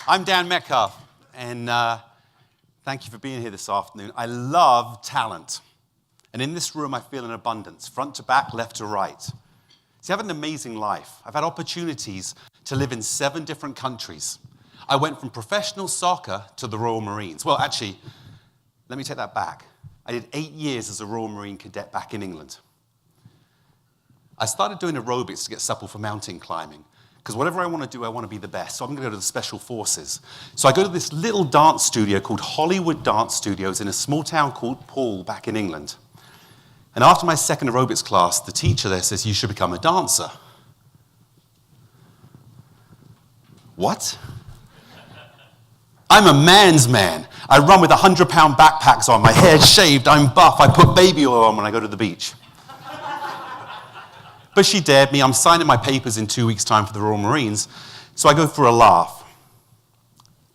I'm Dan Metcalfe, and thank you for being here this afternoon. I love talent, and in this room I feel an abundance, front to back, left to right. See, I have an amazing life. I've had opportunities to live in 7 different countries. I went from professional soccer to the Royal Marines. Well, actually, let me take that back. I did 8 years as a Royal Marine cadet back in England. I started doing aerobics to get supple for mountain climbing, because whatever I want to do, I want to be the best. So I'm going to go to the Special Forces. So I go to this little dance studio called Hollywood Dance Studios in a small town called Poole back in England. And after my second aerobics class, the teacher there says, you should become a dancer. What? I'm a man's man. I run with 100-pound backpacks on, my hair's shaved, I'm buff, I put baby oil on when I go to the beach. But she dared me. I'm signing my papers in 2 weeks' time for the Royal Marines, so I go for a laugh.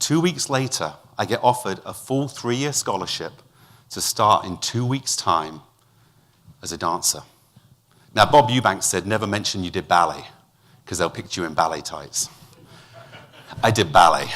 2 weeks later, I get offered a full 3-year scholarship to start in 2 weeks' time as a dancer. Now, Bob Eubanks said, never mention you did ballet, because they'll picture you in ballet tights. I did ballet.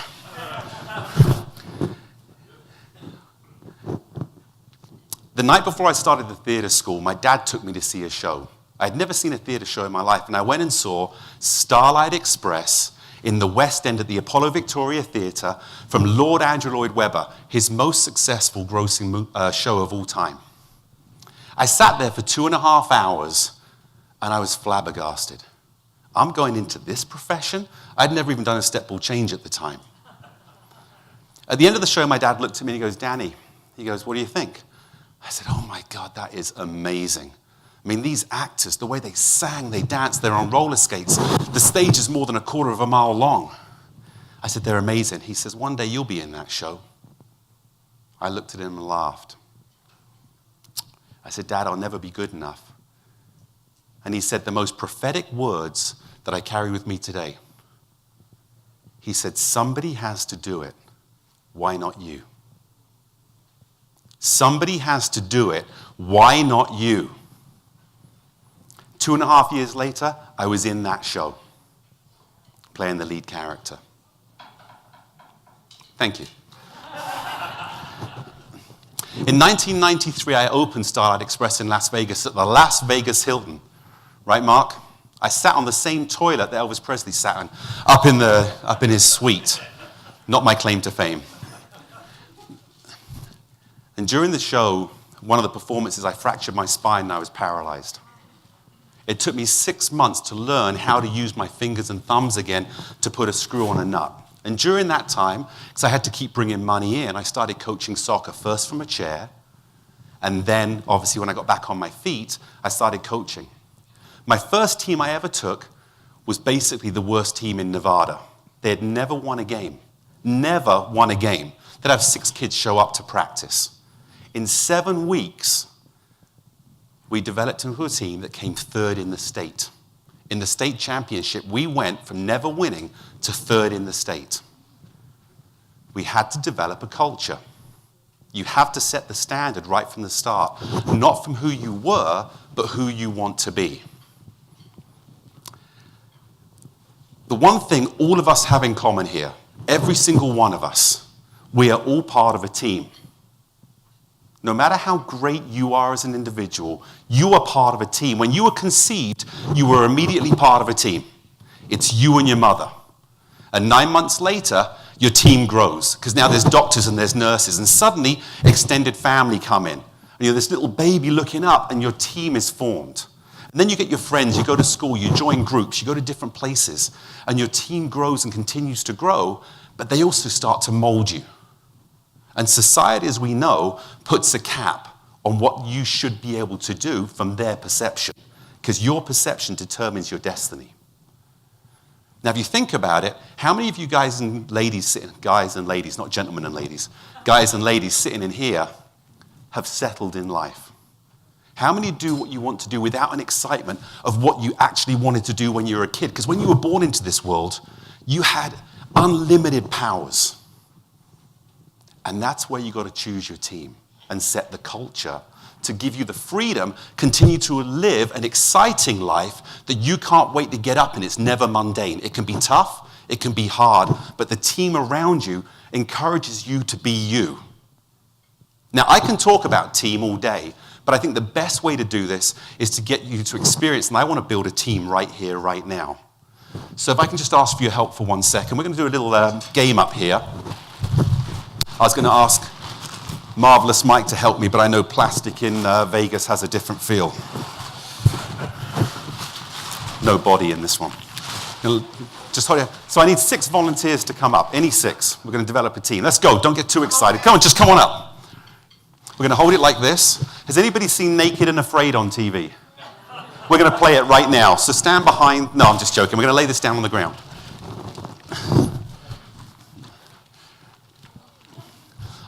The night before I started the theater school, my dad took me to see a show. I'd never seen a theater show in my life, and I went and saw Starlight Express in the West End at the Apollo Victoria Theatre from Lord Andrew Lloyd Webber, his most successful grossing show of all time. I sat there for 2.5 hours, and I was flabbergasted. I'm going into this profession? I'd never even done a step ball change at the time. At the end of the show, my dad looked at me and he goes, Danny, he goes, what do you think? I said, oh my God, that is amazing. I mean, these actors, the way they sang, they danced, they're on roller skates. The stage is more than 1/4 mile long. I said, they're amazing. He says, one day you'll be in that show. I looked at him and laughed. I said, Dad, I'll never be good enough. And he said the most prophetic words that I carry with me today. He said, somebody has to do it. Why not you? Somebody has to do it. Why not you? 2.5 years later, I was in that show, playing the lead character. Thank you. In 1993, I opened Starlight Express in Las Vegas at the Las Vegas Hilton. Right, Mark? I sat on the same toilet that Elvis Presley sat on, up in his suite. Not my claim to fame. And during the show, one of the performances, I fractured my spine and I was paralyzed. It took me 6 months to learn how to use my fingers and thumbs again to put a screw on a nut. And during that time, because I had to keep bringing money in, I started coaching soccer, first from a chair, and then, obviously, when I got back on my feet, I started coaching. My first team I ever took was basically the worst team in Nevada. They had never won a game. Never won a game. They'd have 6 kids show up to practice. In 7 weeks, we developed into a team that came 3rd in the state. In the state championship, we went from never winning to 3rd in the state. We had to develop a culture. You have to set the standard right from the start, not from who you were, but who you want to be. The one thing all of us have in common here, every single one of us, we are all part of a team. No matter how great you are as an individual, you are part of a team. When you were conceived, you were immediately part of a team. It's you and your mother. And 9 months later, your team grows, because now there's doctors and there's nurses, and suddenly extended family come in. And you're this little baby looking up, and your team is formed. And then you get your friends, you go to school, you join groups, you go to different places, and your team grows and continues to grow, but they also start to mold you. And society, as we know, puts a cap on what you should be able to do from their perception, because your perception determines your destiny. Now, if you think about it, how many of you guys and ladies sitting, guys and ladies, not gentlemen and ladies, guys and ladies sitting in here have settled in life? How many do what you want to do without an excitement of what you actually wanted to do when you were a kid? Because when you were born into this world, you had unlimited powers. And that's where you got to choose your team and set the culture to give you the freedom, continue to live an exciting life that you can't wait to get up in. It's never mundane. It can be tough, It can be hard, but the team around you encourages you to be you. Now, I can talk about team all day, but I think the best way to do this is to get you to experience, and I want to build a team right here, right now. So if I can just ask for your help for 1 second. We're going to do a little game up here. I was going to ask Marvelous Mike to help me, but I know plastic in Vegas has a different feel. No body in this one. Just hold it. So I need 6 volunteers to come up. Any 6. We're going to develop a team. Let's go. Don't get too excited. Come on, just come on up. We're going to hold it like this. Has anybody seen Naked and Afraid on TV? We're going to play it right now. So stand behind. No, I'm just joking. We're going to lay this down on the ground.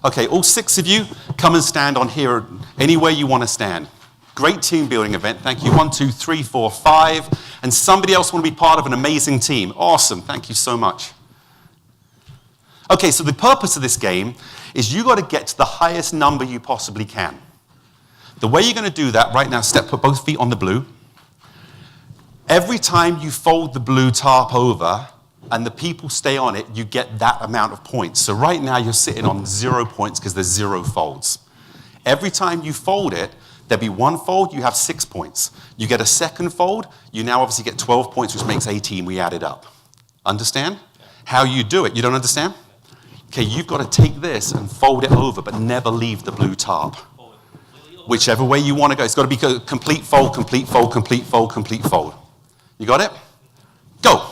Okay, all 6 of you, come and stand on here anywhere you want to stand. Great team building event. Thank you. 1, 2, 3, 4, 5. And somebody else want to be part of an amazing team. Awesome. Thank you so much. Okay, so the purpose of this game is you got to get to the highest number you possibly can. The way you're going to do that, right now, put both feet on the blue. Every time you fold the blue tarp over and the people stay on it, you get that amount of points. So right now you're sitting on 0 points because there's 0 folds. Every time you fold it, there'll be 1 fold, you have 6 points. You get a second fold, you now obviously get 12 points, which makes 18, we add it up. Understand? How you do it, you don't understand? Okay, you've got to take this and fold it over, but never leave the blue tarp. Whichever way you want to go. It's got to be a complete fold, complete fold, complete fold, complete fold. You got it? Go.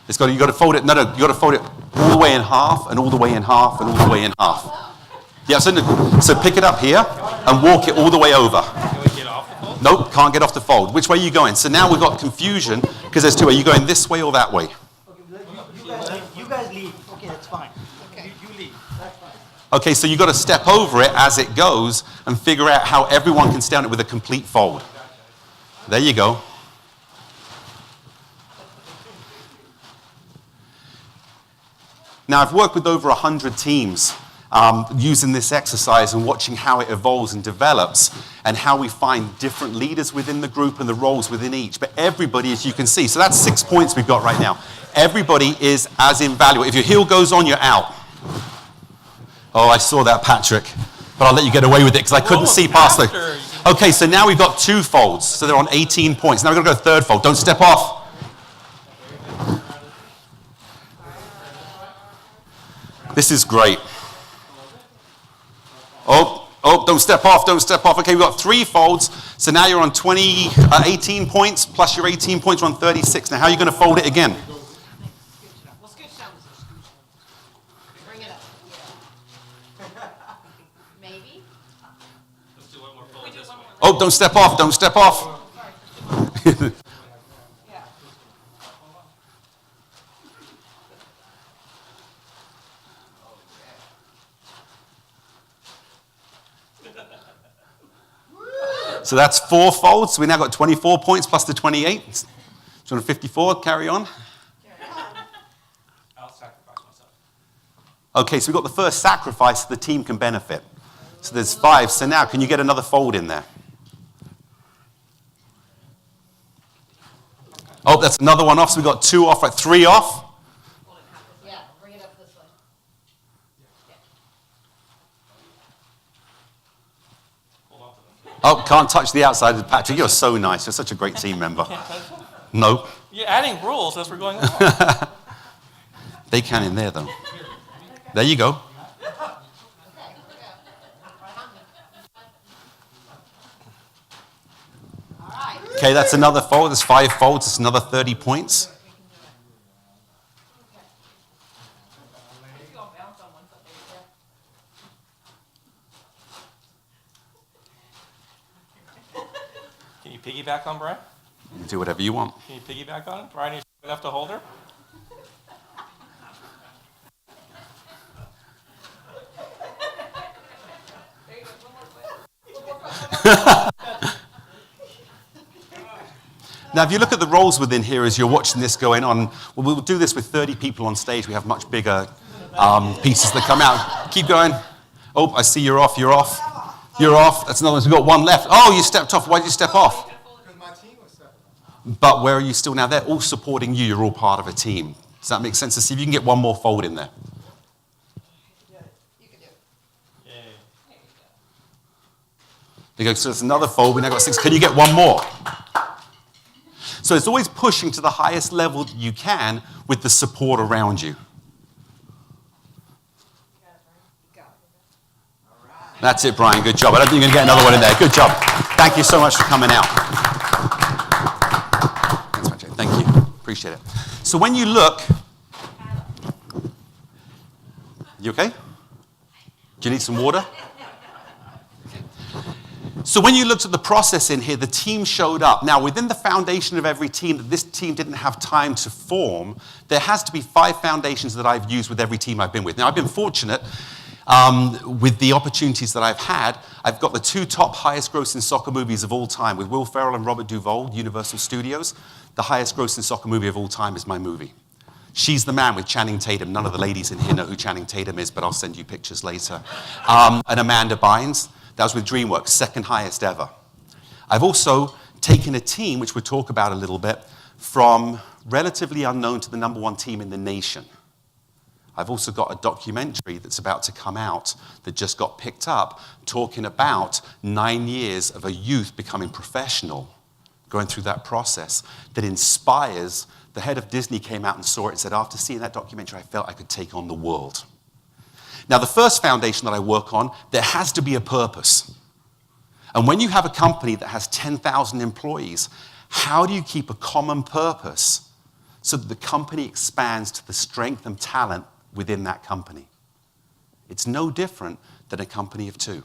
You got to fold it, you got to fold it all the way in half, and all the way in half, and all the way in half. Yeah, so pick it up here, and walk it all the way over. Can we get off the fold? Nope, can't get off the fold. Which way are you going? So now we've got confusion, because there's 2 ways. Are you going this way or that way? You guys leave. Okay, that's fine. Okay. You leave. That's fine. Okay, so you've got to step over it as it goes and figure out how everyone can stay on it with a complete fold. There you go. Now, I've worked with over 100 teams using this exercise and watching how it evolves and develops and how we find different leaders within the group and the roles within each. But everybody, as you can see, so that's 6 points we've got right now. Everybody is as invaluable. If your heel goes on, you're out. Oh, I saw that, Patrick. But I'll let you get away with it because I couldn't see past the... Okay, so now we've got 2 folds. So they're on 18 points. Now we're going to go third fold. Don't step off. This is great. Oh, don't step off, don't step off. Okay, we've got 3 folds. So now you're on 18 points, plus your 18 points, you're on 36. Now how are you going to fold it again? Bring it up. Maybe. Let's do one more fold this way. Oh, don't step off, don't step off. So that's 4 folds. So we now got 24 points plus the 28. 254, carry on. I'll sacrifice myself. Okay, so we've got the first sacrifice so the team can benefit. So there's 5. So now, can you get another fold in there? Oh, that's another one off. So we've got 2 off, right? 3 off. Yeah, bring it up this way. Oh, can't touch the outside. Patrick, you're so nice. You're such a great team member. No. You're adding rules as we're going along. They can in there, though. There you go. Okay, that's another fold. There's 5 folds. It's another 30 points. Can you piggyback on Brian? You can do whatever you want. Can you piggyback on him? Brian, are you enough to hold her? Now, if you look at the roles within here as you're watching this going on, well, we'll do this with 30 people on stage. We have much bigger pieces that come out. Keep going. Oh, I see you're off, you're off. You're off. That's another one. We've got 1 left. Oh, you stepped off. Why did you step off? Because my team was separate. But where are you still now? They're all supporting you. You're all part of a team. Does that make sense? Let's see if you can get one more fold in there. You can do it. Yay. There you go. So there's another fold. We now got 6. Can you get one more? So it's always pushing to the highest level that you can with the support around you. That's it, Brian. Good job. I don't think you're going to get another one in there. Good job. Thank you so much for coming out. Thanks, Patrick. Thank you. Appreciate it. So when you look... You okay? Do you need some water? So when you looked at the process in here, the team showed up. Now, within the foundation of every team that this team didn't have time to form, there has to be 5 foundations that I've used with every team I've been with. Now, I've been fortunate with the opportunities that I've had. I've got the 2 top highest grossing soccer movies of all time with Will Ferrell and Robert Duvall, Universal Studios. The highest grossing soccer movie of all time is my movie. She's the Man with Channing Tatum. None of the ladies in here know who Channing Tatum is, but I'll send you pictures later. And Amanda Bynes. That was with DreamWorks, second highest ever. I've also taken a team, which we'll talk about a little bit, from relatively unknown to the #1 team in the nation. I've also got a documentary that's about to come out that just got picked up, talking about 9 years of a youth becoming professional, going through that process that inspires. The head of Disney came out and saw it and said, after seeing that documentary, I felt I could take on the world. Now, the first foundation that I work on, there has to be a purpose. And when you have a company that has 10,000 employees, how do you keep a common purpose so that the company expands to the strength and talent within that company? It's no different than a company of 2.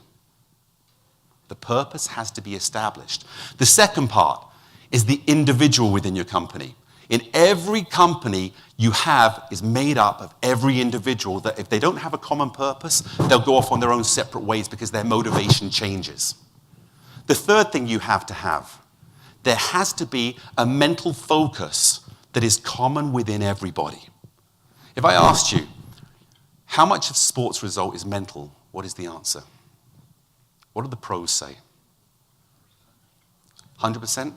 The purpose has to be established. The second part is the individual within your company. In every company you have is made up of every individual that if they don't have a common purpose, they'll go off on their own separate ways because their motivation changes. The third thing you have to have, there has to be a mental focus that is common within everybody. If I asked you, how much of sports result is mental? What is the answer? What do the pros say? 100%?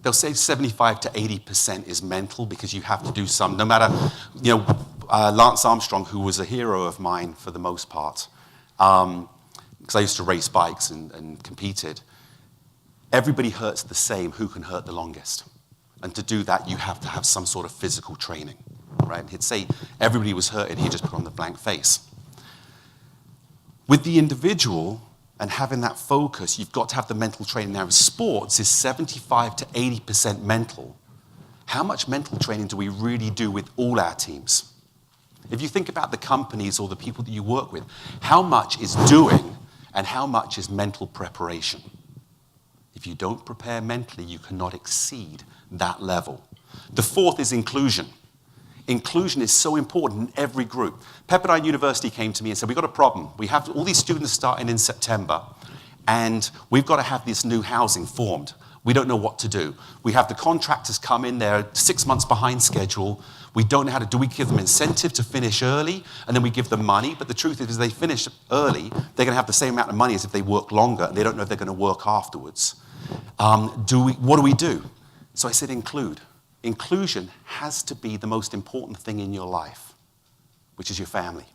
They'll say 75 to 80% is mental because you have to do some, no matter, Lance Armstrong, who was a hero of mine for the most part, because I used to race bikes and competed, everybody hurts the same, who can hurt the longest? And to do that, you have to have some sort of physical training, right? He'd say everybody was hurting, he'd just put on the blank face. With the individual, and having that focus, you've got to have the mental training. Now, sports is 75 to 80% mental. How much mental training do we really do with all our teams? If you think about the companies or the people that you work with, how much is doing and how much is mental preparation? If you don't prepare mentally, you cannot exceed that level. The fourth is inclusion. Inclusion is so important in every group. Pepperdine University came to me and said, we've got a problem. We have all these students starting in September, and we've got to have this new housing formed. We don't know what to do. We have the contractors come in, they're 6 months behind schedule. We don't know how to do. We give them incentive to finish early, and then we give them money. But the truth is, if they finish early, they're going to have the same amount of money as if they work longer, and they don't know if they're going to work afterwards. What do we do? So I said, include. Inclusion has to be the most important thing in your life, which is your family.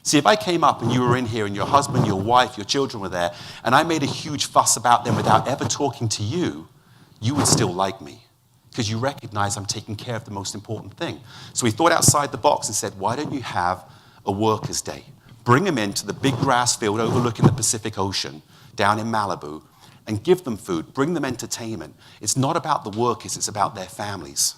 See, if I came up and you were in here and your husband, your wife, your children were there, and I made a huge fuss about them without ever talking to you, you would still like me because you recognize I'm taking care of the most important thing. So we thought outside the box and said, why don't you have a workers' day? Bring them into the big grass field overlooking the Pacific Ocean down in Malibu, and give them food, bring them entertainment. It's not about the workers, it's about their families.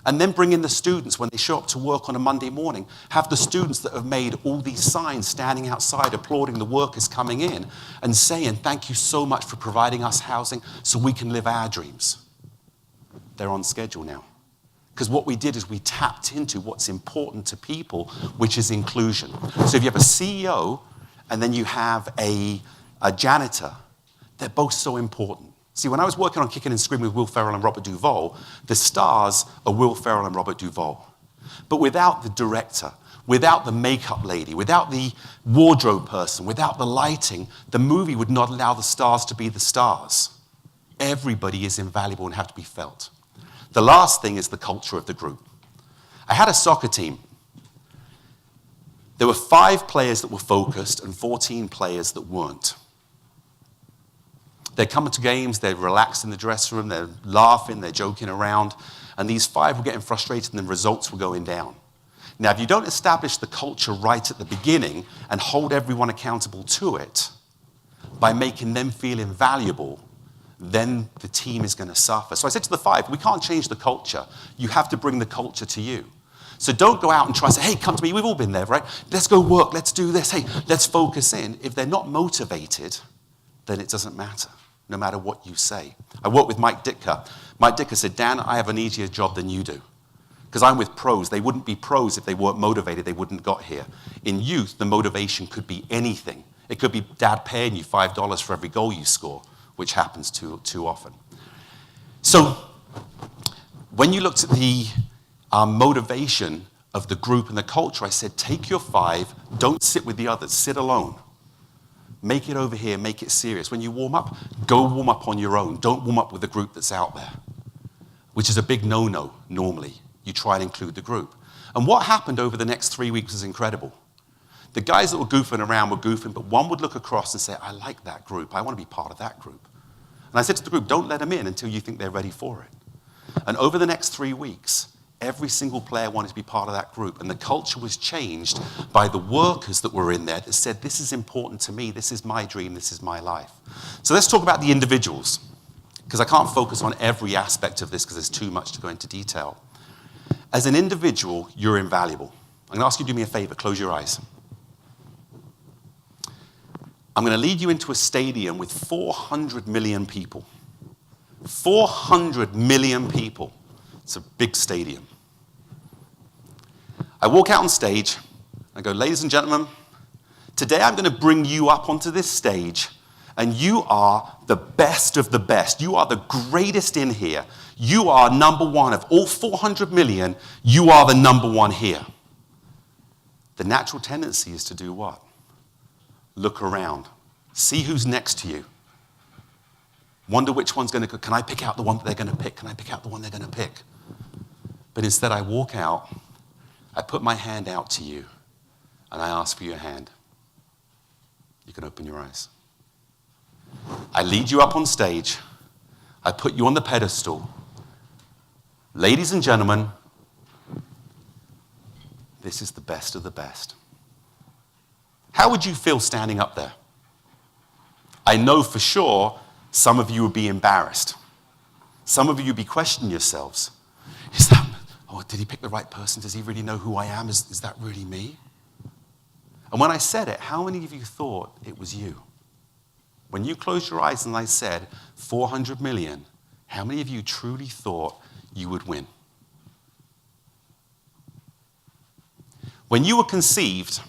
And then bring in the students when they show up to work on a Monday morning. Have the students that have made all these signs standing outside applauding the workers coming in and saying, thank you so much for providing us housing so we can live our dreams. They're on schedule now. Because what we did is we tapped into what's important to people, which is inclusion. So if you have a CEO and then you have a janitor, they're both so important. See, when I was working on Kicking and Screaming with Will Ferrell and Robert Duvall, the stars are Will Ferrell and Robert Duvall. But without the director, without the makeup lady, without the wardrobe person, without the lighting, the movie would not allow the stars to be the stars. Everybody is invaluable and have to be felt. The last thing is the culture of the group. I had a soccer team. There were 5 players that were focused and 14 players that weren't. They're coming to games, they're relaxed in the dressing room, they're laughing, they're joking around, and these 5 were getting frustrated and the results were going down. Now, if you don't establish the culture right at the beginning and hold everyone accountable to it by making them feel invaluable, then the team is going to suffer. So I said to the 5, we can't change the culture. You have to bring the culture to you. So don't go out and try to say, hey, come to me. We've all been there, right? Let's go work. Let's do this. Hey, let's focus in. If they're not motivated, then it doesn't matter, no matter what you say. I worked with Mike Ditka. Mike Ditka said, Dan, I have an easier job than you do. Because I'm with pros. They wouldn't be pros if they weren't motivated. They wouldn't have got here. In youth, the motivation could be anything. It could be dad paying you $5 for every goal you score, which happens too often. So when you looked at the motivation of the group and the culture, I said, take your 5, don't sit with the others, sit alone. Make it over here, make it serious. When you warm up, go warm up on your own. Don't warm up with the group that's out there, which is a big no-no normally. You try and include the group. And what happened over the next 3 weeks was incredible. The guys that were goofing around were goofing, but one would look across and say, I like that group. I want to be part of that group. And I said to the group, don't let them in until you think they're ready for it. And over the next 3 weeks, every single player wanted to be part of that group. And the culture was changed by the workers that were in there that said, this is important to me. This is my dream. This is my life. So let's talk about the individuals, because I can't focus on every aspect of this because there's too much to go into detail. As an individual, you're invaluable. I'm going to ask you to do me a favor. Close your eyes. I'm going to lead you into a stadium with 400 million people. 400 million people. It's a big stadium. I walk out on stage. I go, ladies and gentlemen, today I'm going to bring you up onto this stage, and you are the best of the best. You are the greatest in here. You are number one of all 400 million. You are the number one here. The natural tendency is to do what? Look around. See who's next to you. Wonder which one's going to go. Can I pick out the one that they're going to pick? Can I pick out the one they're going to pick? But instead I walk out, I put my hand out to you, and I ask for your hand. You can open your eyes. I lead you up on stage. I put you on the pedestal. Ladies and gentlemen, this is the best of the best. How would you feel standing up there? I know for sure some of you would be embarrassed. Some of you would be questioning yourselves. Is that, did he pick the right person? Does he really know who I am? Is that really me? And when I said it, how many of you thought it was you? When you closed your eyes and I said 400 million, how many of you truly thought you would win? When you were conceived,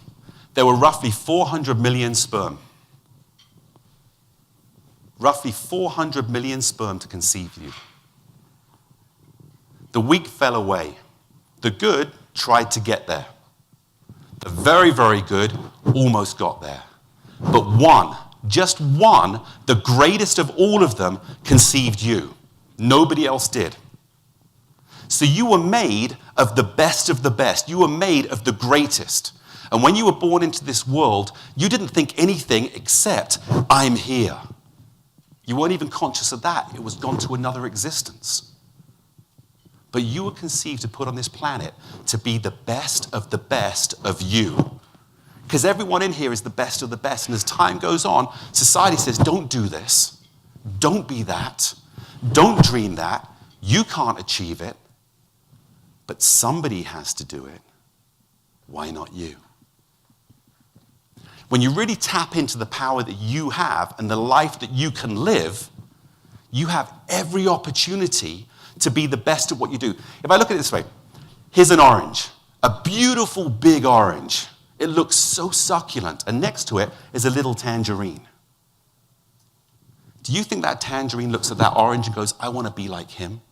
there were roughly 400 million sperm. Roughly 400 million sperm to conceive you. The weak fell away. The good tried to get there. The very, very good almost got there. But one, just one, the greatest of all of them, conceived you. Nobody else did. So you were made of the best of the best. You were made of the greatest. And when you were born into this world, you didn't think anything except, I'm here. You weren't even conscious of that. It was gone to another existence. But you were conceived to put on this planet to be the best of you. Because everyone in here is the best of the best. And as time goes on, society says, don't do this. Don't be that. Don't dream that. You can't achieve it. But somebody has to do it. Why not you? When you really tap into the power that you have and the life that you can live, you have every opportunity to be the best at what you do. If I look at it this way, here's an orange, a beautiful big orange. It looks so succulent, and next to it is a little tangerine. Do you think that tangerine looks at that orange and goes, I want to be like him?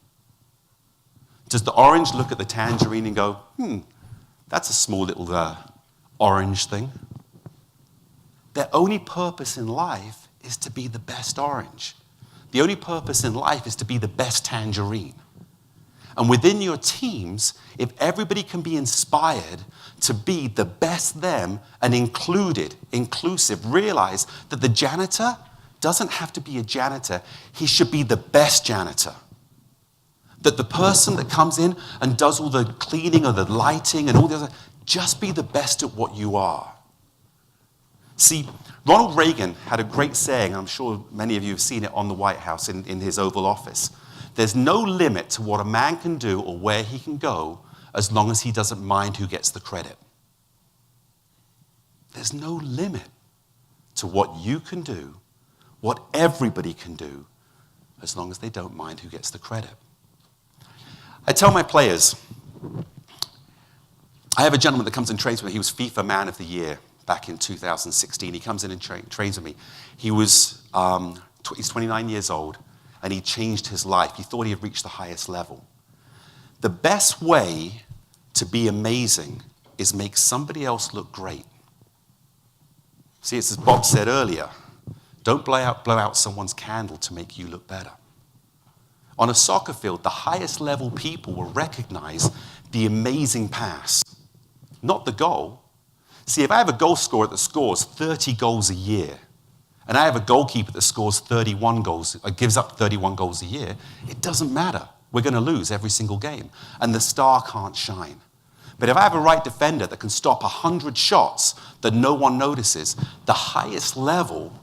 Does the orange look at the tangerine and go, that's a small little orange thing? Their only purpose in life is to be the best orange. The only purpose in life is to be the best tangerine. And within your teams, if everybody can be inspired to be the best them and inclusive, realize that the janitor doesn't have to be a janitor. He should be the best janitor. That the person that comes in and does all the cleaning or the lighting and all the other, just be the best at what you are. See, Ronald Reagan had a great saying, I'm sure many of you have seen it on the White House in his Oval Office. There's no limit to what a man can do or where he can go as long as he doesn't mind who gets the credit. There's no limit to what you can do, what everybody can do, as long as they don't mind who gets the credit. I tell my players, I have a gentleman that comes and trains with me. He was FIFA Man of the Year back in 2016. He comes in and trains with me. He's 29 years old, and he changed his life. He thought he had reached the highest level. The best way to be amazing is make somebody else look great. See, it's as Bob said earlier, don't blow out someone's candle to make you look better. On a soccer field, the highest level people will recognize the amazing pass, not the goal. See, if I have a goal scorer that scores 30 goals a year, and I have a goalkeeper that scores 31 goals, gives up 31 goals a year, it doesn't matter. We're going to lose every single game, and the star can't shine. But if I have a right defender that can stop 100 shots that no one notices, the highest level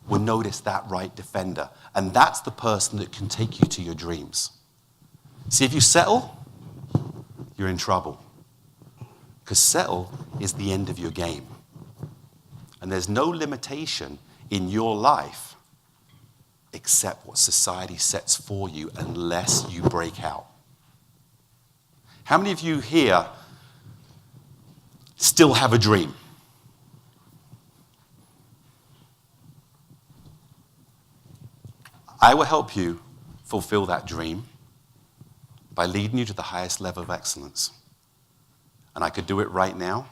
will notice that right defender, and that's the person that can take you to your dreams. See, if you settle, you're in trouble, because settle is the end of your game. And there's no limitation in your life except what society sets for you unless you break out. How many of you here still have a dream? I will help you fulfill that dream by leading you to the highest level of excellence. And I could do it right now,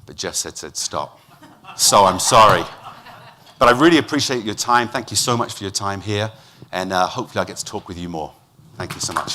but Jeff said stop. So I'm sorry. But I really appreciate your time. Thank you so much for your time here. And hopefully I'll get to talk with you more. Thank you so much.